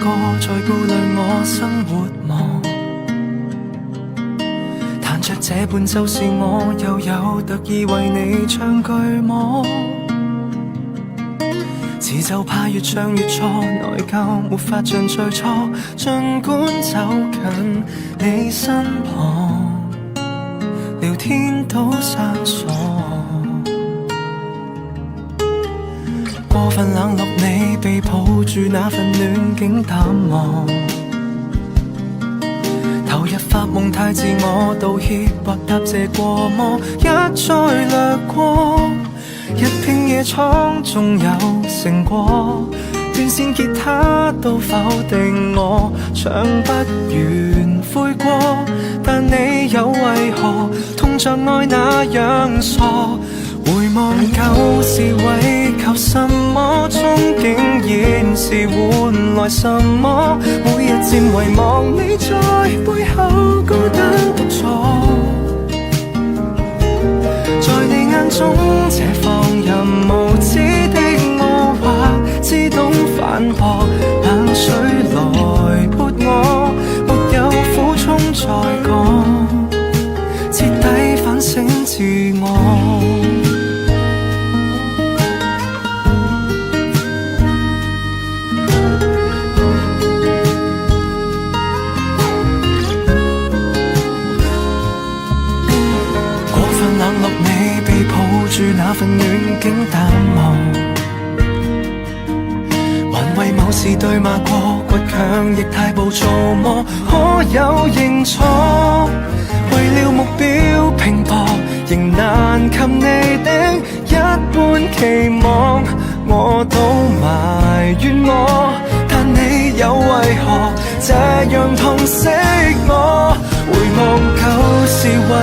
個在顧慮我生活忙，彈着這伴奏是我又有特意為你唱句麼？詞就怕越唱越錯，內疚沒法像最初，儘管走近你身旁，聊天都生疏。過分冷落你，被抱住那份暖境淡忘，投入發夢太自我，道歉或答謝過麼？一再掠過，一拼野闖縱有成果，斷線吉他都否定我，唱不完悔過，但你又為何痛像愛那樣傻？回望舊時為求什麼，憧憬現時換來什麼？每日漸遺忘你在背後孤單獨坐，在你眼中這放任無知的我，或只懂反駁，冷水來潑我，沒有苦衷再講，徹底反省自我。住那份暖境淡忘，還為某事對罵過，倔強亦太暴躁麼？可有認錯？為了目標拼搏，仍難及你的一般期望，我都埋怨我，但你又為何這樣痛惜我？回望舊時為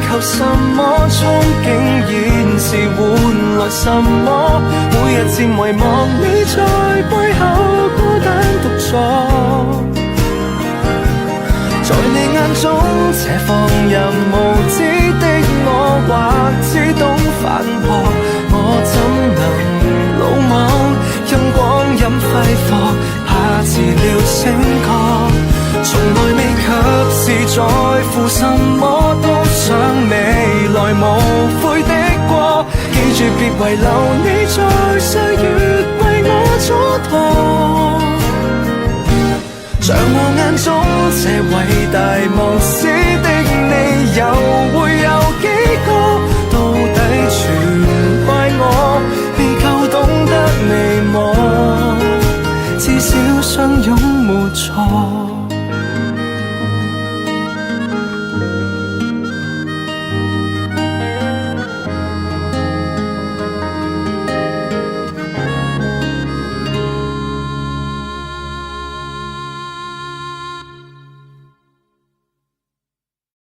求什麼，憧憬現時換來什麼？每日漸遺忘你在背後孤單獨坐，在你眼中這放任無知的我，或只懂反駁，我怎能魯莽？陰光陰揮霍，怕遲了醒覺，從來未及時在乎什麼，都想未來無悔的過，記住別遺留你在歲月為我蹉跎，像我眼中這偉大無私的你，又會有